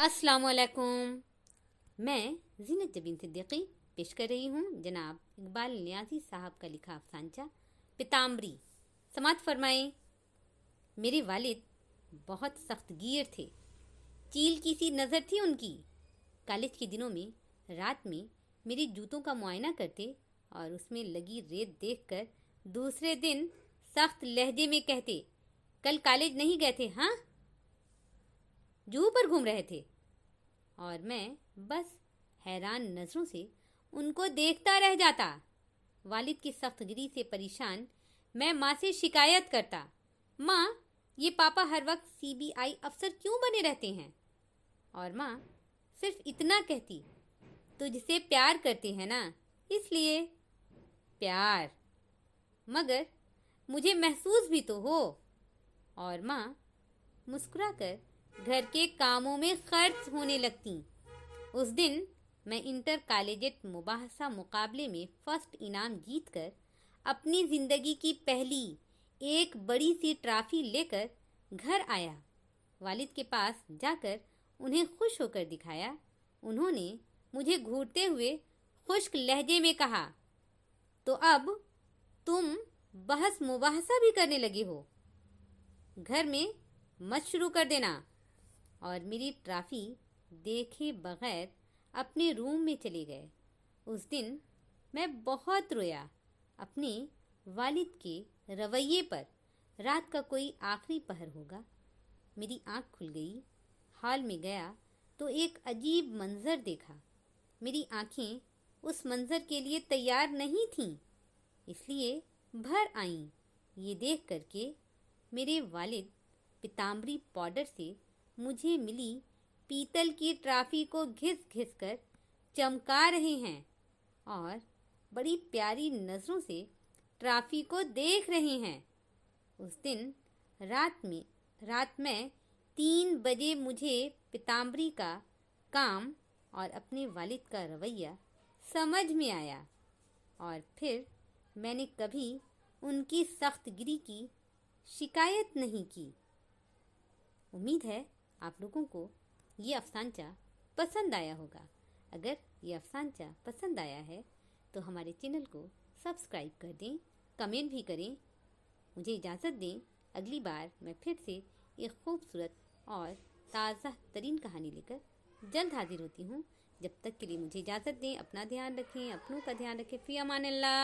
अस्सलाम वालेकुम। मैं ज़ीनत जबीन सिद्दीकी पेश कर रही हूँ जनाब इकबाल नियाज़ी साहब का लिखा अफसानचा पिताम्बरी। समात फरमाएं। मेरे वालिद बहुत सख्तगीर थे। चील की सी नज़र थी उनकी। कॉलेज के दिनों में रात में मेरे जूतों का मुआयना करते और उसमें लगी रेत देखकर दूसरे दिन सख्त लहजे में कहते, कल कॉलेज नहीं गए थे हाँ? जू पर घूम रहे थे। और मैं बस हैरान नज़रों से उनको देखता रह जाता। वालिद की सख्तगिरी से परेशान मैं माँ से शिकायत करता, माँ ये पापा हर वक्त CBI अफसर क्यों बने रहते हैं? और माँ सिर्फ इतना कहती, तुझसे प्यार करते हैं ना इसलिए। प्यार मगर मुझे महसूस भी तो हो। और माँ मुस्कुराकर घर के कामों में खर्च होने लगती। उस दिन मैं इंटर कॉलेजिएट मुबाहसा मुकाबले में फर्स्ट इनाम जीतकर अपनी ज़िंदगी की पहली एक बड़ी सी ट्रॉफी लेकर घर आया। वालिद के पास जाकर उन्हें खुश होकर दिखाया। उन्होंने मुझे घूरते हुए खुश्क लहजे में कहा, तो अब तुम बहस मुबाहसा भी करने लगे हो? घर में मत शुरू कर देना। और मेरी ट्रॉफी देखे बगैर अपने रूम में चले गए। उस दिन मैं बहुत रोया अपने वालिद के रवैये पर। रात का कोई आखिरी पहर होगा। मेरी आँख खुल गई। हॉल में गया तो एक अजीब मंज़र देखा। मेरी आँखें उस मंज़र के लिए तैयार नहीं थीं, इसलिए भर आईं। ये देख करके मेरे वालिद पिताम्बरी पाउडर से मुझे मिली पीतल की ट्रॉफी को घिस घिस कर चमका रहे हैं और बड़ी प्यारी नज़रों से ट्रॉफी को देख रहे हैं। उस दिन रात में 3 बजे मुझे पिताम्बरी का काम और अपने वालिद का रवैया समझ में आया और फिर मैंने कभी उनकी सख्तगिरी की शिकायत नहीं की। उम्मीद है आप लोगों को ये अफसानचा पसंद आया होगा। अगर ये अफसानचा पसंद आया है तो हमारे चैनल को सब्सक्राइब कर दें, कमेंट भी करें। मुझे इजाज़त दें, अगली बार मैं फिर से एक खूबसूरत और ताज़ा तरीन कहानी लेकर जल्द हाजिर होती हूँ। जब तक के लिए मुझे इजाज़त दें। अपना ध्यान रखें, अपनों का ध्यान रखें। फ़ी अमान अल्लाह।